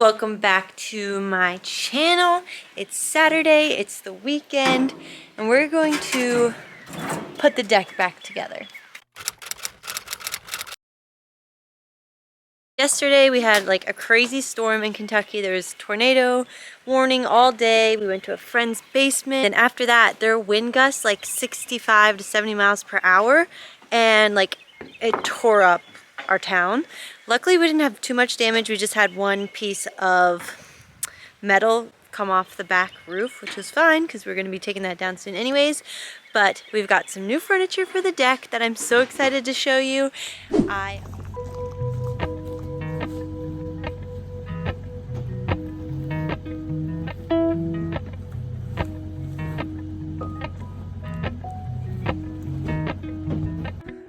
Welcome back to my channel. It's Saturday, it's the weekend, and we're going to put the deck back together. Yesterday we had like a crazy storm in Kentucky. There was tornado warning all day. We went to a friend's basement, and after that there were wind gusts like 65 to 70 miles per hour, and like it tore up our town. Luckily we didn't have too much damage. We just had one piece of metal come off the back roof, which was fine because we're going to be taking that down soon anyways. But we've got some new furniture for the deck that I'm so excited to show you.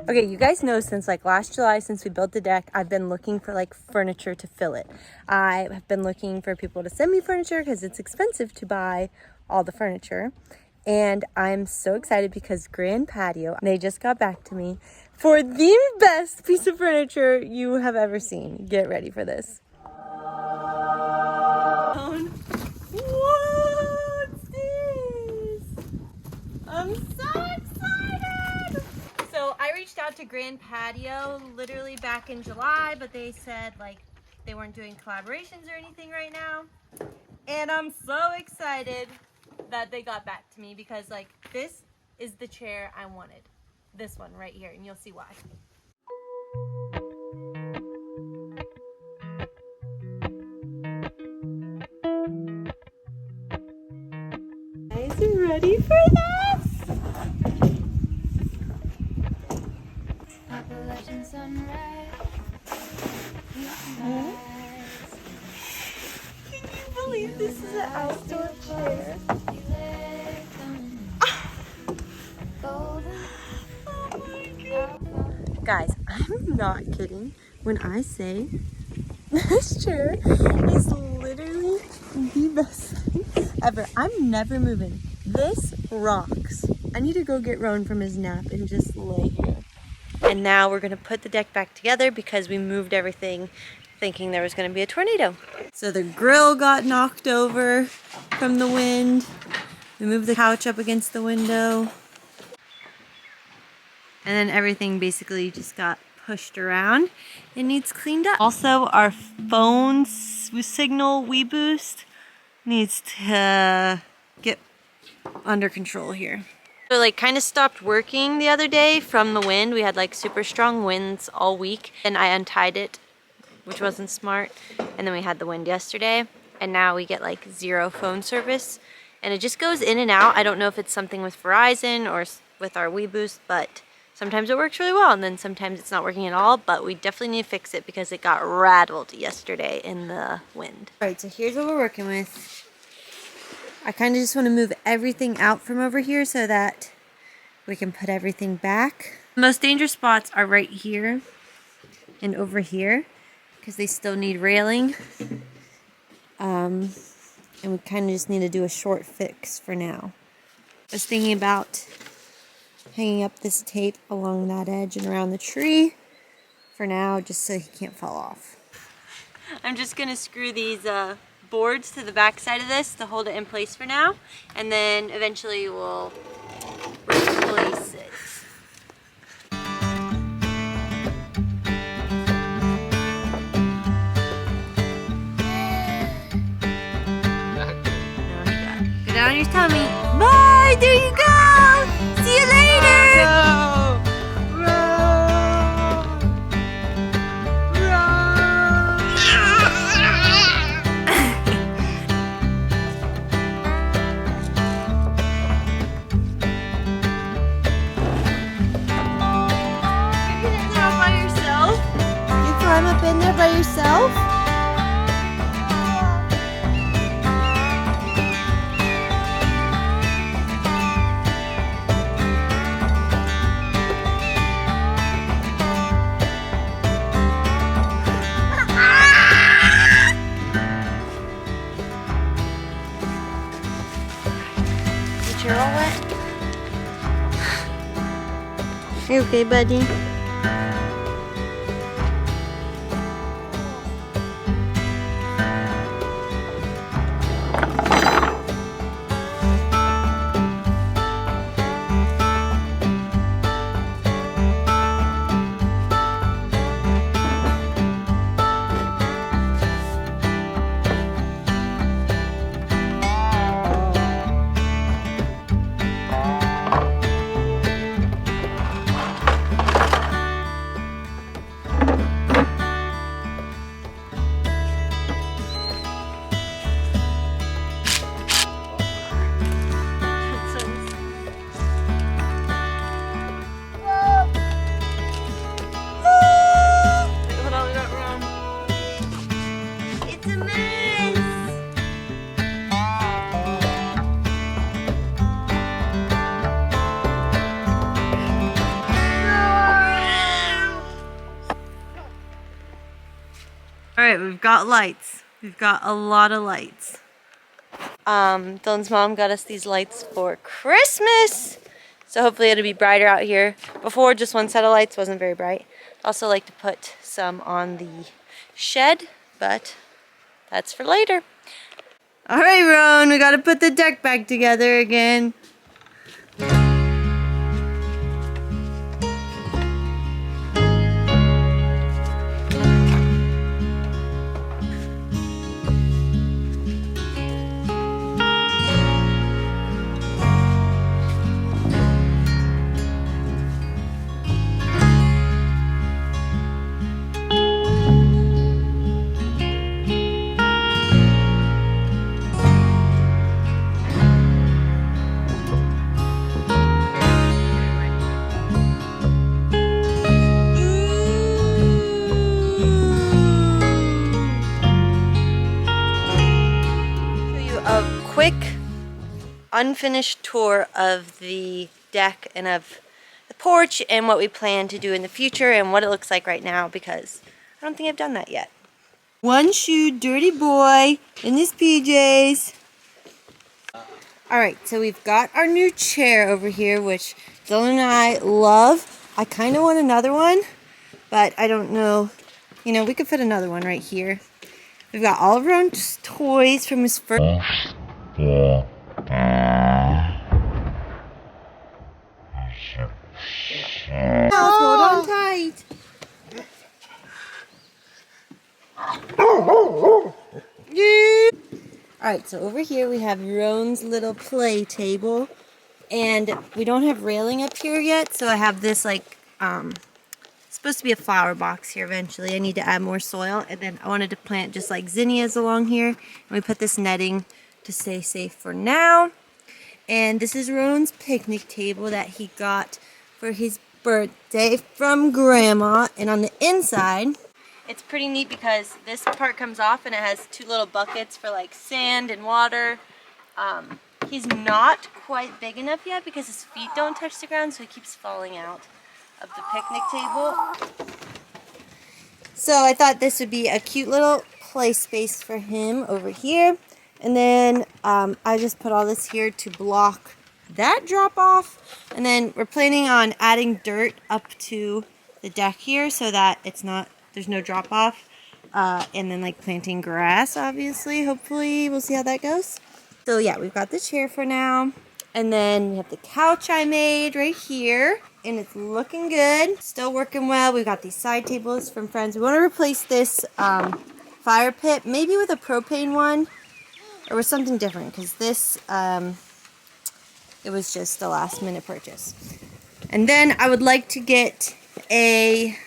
Okay, you guys know since like last July, since we built the deck, I've been looking for like furniture to fill it. I have been looking for people to send me furniture because it's expensive to buy all the furniture. And I'm so excited because Grand Patio, they just got back to me for the best piece of furniture you have ever seen. Get ready for this. What's this? I'm so excited! So I reached out to Grand Patio literally back in July, but they said like they weren't doing collaborations or anything right now. And I'm so excited that they got back to me because like this is the chair I wanted. This one right here, and you'll see why. Guys, you ready for this? Can you believe this is an outdoor chair? Oh my God. Guys, I'm not kidding when I say this chair is literally the best thing ever. I'm never moving. This rocks. I need to go get Roan from his nap and just lay here. And now we're gonna put the deck back together because we moved everything thinking there was gonna be a tornado. So the grill got knocked over from the wind. We moved the couch up against the window. And then everything basically just got pushed around. It needs cleaned up. Also, our phone signal WeBoost needs to get under control here. So like kind of stopped working the other day from the wind. We had like super strong winds all week, and I untied it, which wasn't smart. And then we had the wind yesterday, and now we get like zero phone service, and it just goes in and out. I don't know if it's something with Verizon or with our WeBoost, but sometimes it works really well, and then sometimes it's not working at all. But we definitely need to fix it because it got rattled yesterday in the wind. All right, so here's what we're working with. I kind of just want to move everything out from over here so that we can put everything back. The most dangerous spots are right here and over here because they still need railing. And we kind of just need to do a short fix for now. I was thinking about hanging up this tape along that edge and around the tree for now, just so he can't fall off. I'm just going to screw these boards to the back side of this to hold it in place for now, and then eventually we'll replace it. Go down your tummy. Bye! There you go! See you later! Oh, no. Climb up in there by yourself? Is your all wet? You okay, buddy? right, we've got lights. We've got a lot of lights. Dylan's mom got us these lights for Christmas. So hopefully it'll be brighter out here. Before, just one set of lights wasn't very bright. I also like to put some on the shed, but that's for later. All right, Roan, we gotta put the deck back together again. Quick unfinished tour of the deck and of the porch and what we plan to do in the future and what it looks like right now, because I don't think I've done that yet. One shoe dirty boy in his PJs. Alright, so we've got our new chair over here, which Dylan and I love. I kind of want another one, but I don't know. You know, we could fit another one right here. We've got all of our own toys from his first... Now hold on tight. Alright, so over here we have Roan's little play table. And we don't have railing up here yet, so I have this like, supposed to be a flower box here eventually. I need to add more soil, and then I wanted to plant just like zinnias along here. And we put this netting to stay safe for now. And this is Roan's picnic table that he got for his birthday from Grandma. And on the inside, it's pretty neat because this part comes off and it has two little buckets for like sand and water. He's not quite big enough yet because his feet don't touch the ground, so he keeps falling out of the picnic table. So I thought this would be a cute little play space for him over here. And then I just put all this here to block that drop off. And then we're planning on adding dirt up to the deck here so that there's no drop off. And then like planting grass, obviously, hopefully. We'll see how that goes. So yeah, we've got the chair for now. And then we have the couch I made right here. And it's looking good. Still working well. We've got these side tables from friends. We want to replace this fire pit, maybe with a propane one. Or with something different, because this, it was just a last minute purchase. And then I would like to get a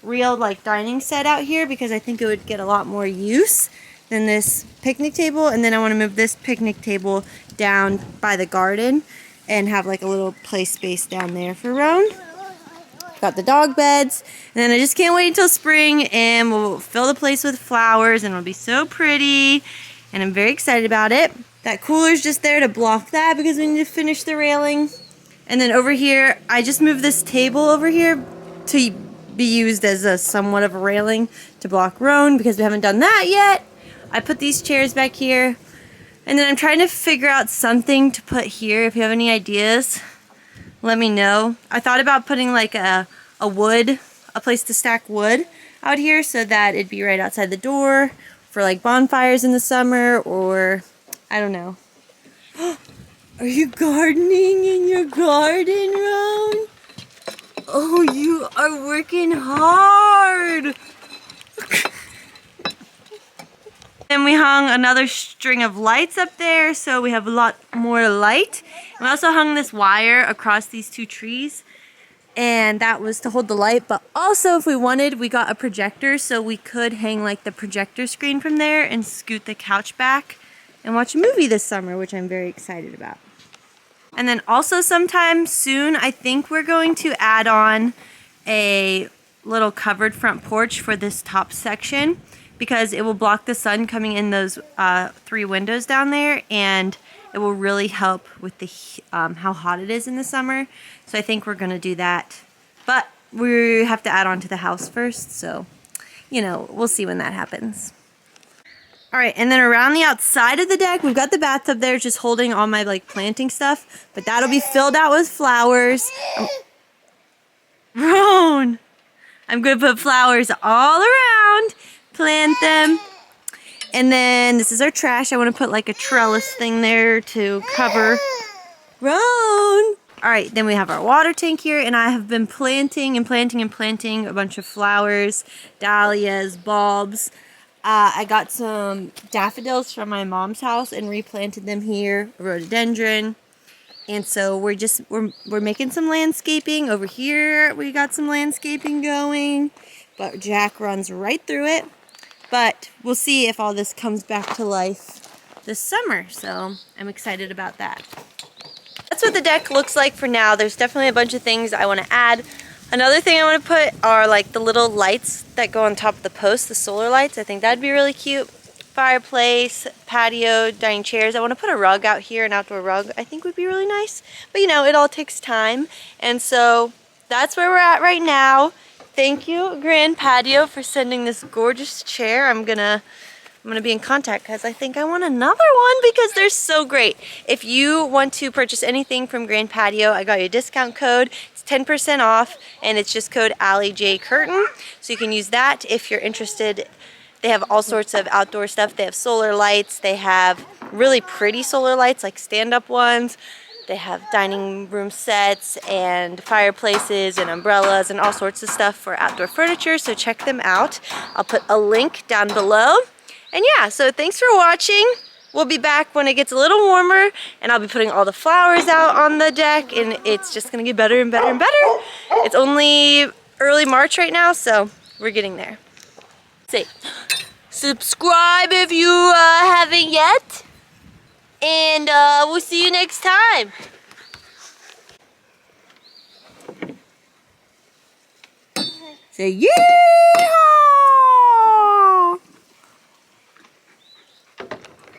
real like dining set out here, because I think it would get a lot more use than this picnic table. And then I want to move this picnic table down by the garden and have like a little play space down there for Roan. Got the dog beds, and then I just can't wait until spring and we'll fill the place with flowers and it'll be so pretty. And I'm very excited about it. That cooler's just there to block that because we need to finish the railing. And then over here, I just moved this table over here to be used as a somewhat of a railing to block Roan because we haven't done that yet. I put these chairs back here. And then I'm trying to figure out something to put here. If you have any ideas, let me know. I thought about putting like a place to stack wood out here so that it'd be right outside the door for like bonfires in the summer, or I don't know. Are you gardening in your garden, Roan? Oh, you are working hard. And we hung another string of lights up there, so we have a lot more light. And we also hung this wire across these two trees, and that was to hold the light. But also, if we wanted, we got a projector, so we could hang like the projector screen from there and scoot the couch back and watch a movie this summer, which I'm very excited about. And then also sometime soon, I think we're going to add on a little covered front porch for this top section, because it will block the sun coming in those 3 windows down there, and it will really help with the how hot it is in the summer. So I think we're going to do that. But we have to add on to the house first. So you know, we'll see when that happens. All right, and then around the outside of the deck, we've got the bathtub there just holding all my like planting stuff, but that'll be filled out with flowers. Roan! I'm gonna put flowers all around, plant them. And then this is our trash. I want to put like a trellis thing there to cover. Roan! Alright, then we have our water tank here, and I have been planting and planting and planting a bunch of flowers, dahlias, bulbs. I got some daffodils from my mom's house and replanted them here, a rhododendron. And so we're making some landscaping. Over here we got some landscaping going, but Jack runs right through it. But we'll see if all this comes back to life this summer, so I'm excited about that. That's what the deck looks like for now. There's definitely a bunch of things I want to add. Another thing I want to put are like the little lights that go on top of the post, the solar lights. I think that'd be really cute. Fireplace, patio, dining chairs. I want to put a rug out here, an outdoor rug I think would be really nice. But you know, it all takes time. And so that's where we're at right now. Thank you, Grand Patio, for sending this gorgeous chair. I'm gonna be in contact because I think I want another one because they're so great. If you want to purchase anything from Grand Patio, I got you a discount code. It's 10% off, and it's just code Allie J Curtain. So you can use that if you're interested. They have all sorts of outdoor stuff. They have solar lights. They have really pretty solar lights, like stand-up ones. They have dining room sets and fireplaces and umbrellas and all sorts of stuff for outdoor furniture. So check them out. I'll put a link down below. And yeah, so thanks for watching. We'll be back when it gets a little warmer, and I'll be putting all the flowers out on the deck, and it's just gonna get better and better and better. It's only early March right now, so we're getting there. Say, subscribe if you haven't yet, and we'll see you next time. Say yeah!